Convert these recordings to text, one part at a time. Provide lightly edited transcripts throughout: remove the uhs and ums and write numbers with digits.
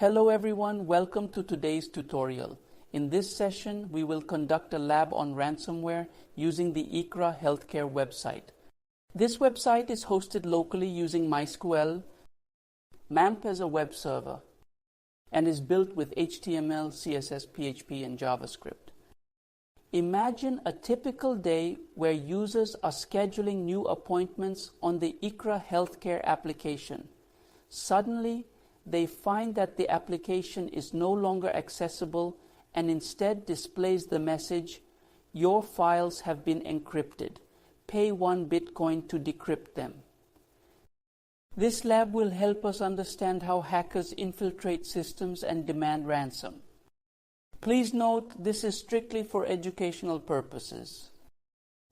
Hello everyone, welcome to today's tutorial. In this session, we will conduct a lab on ransomware using the Iqra Healthcare website. This website is hosted locally using MySQL, MAMP as a web server, and is built with HTML, CSS, PHP, and JavaScript. Imagine a typical day where users are scheduling new appointments on the Iqra Healthcare application. Suddenly, they find that the application is no longer accessible and instead displays the message, "Your files have been encrypted. Pay 1 Bitcoin to decrypt them." This lab will help us understand how hackers infiltrate systems and demand ransom. Please note, this is strictly for educational purposes.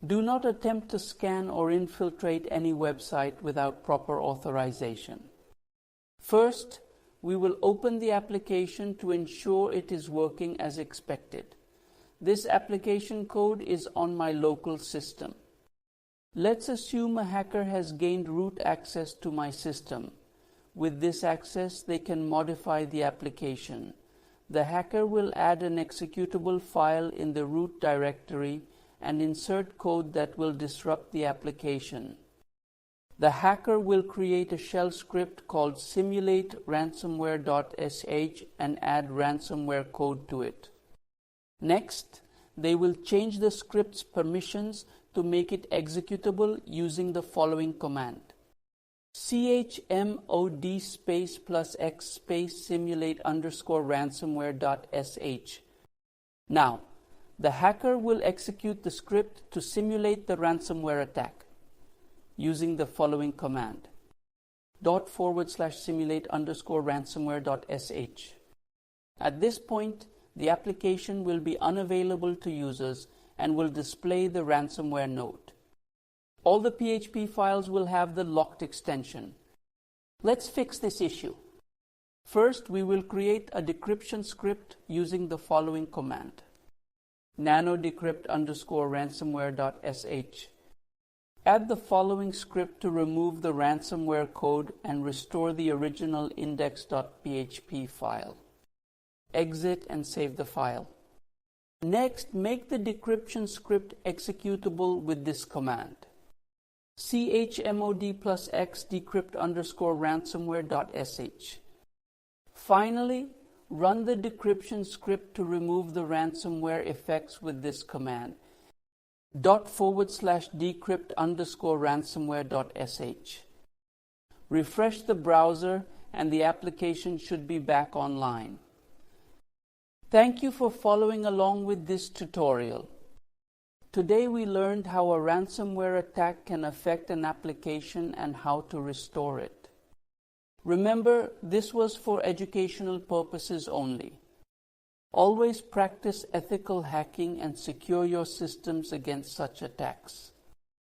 Do not attempt to scan or infiltrate any website without proper authorization. First, we will open the application to ensure it is working as expected. This application code is on my local system. Let's assume a hacker has gained root access to my system. With this access, they can modify the application. The hacker will add an executable file in the root directory and insert code that will disrupt the application. The hacker will create a shell script called simulate_ransomware.sh and add ransomware code to it. Next, they will change the script's permissions to make it executable using the following command: chmod +x simulate_ransomware.sh. Now, the hacker will execute the script to simulate the ransomware attack using the following command: /simulate_ransomware.sh. At this point, the application will be unavailable to users and will display the ransomware node. All the PHP files will have the locked extension. Let's fix this issue. First, we will create a decryption script using the following command: nano_decrypt_ransomware.sh. Add the following script to remove the ransomware code and restore the original index.php file. Exit and save the file. Next, make the decryption script executable with this command: chmod +x decrypt_ransomware.sh. Finally, run the decryption script to remove the ransomware effects with this command: /decrypt_ransomware.sh. Refresh the browser and the application should be back online. Thank you for following along with this tutorial. Today we learned how a ransomware attack can affect an application and how to restore it. Remember, this was for educational purposes only. Always practice ethical hacking and secure your systems against such attacks.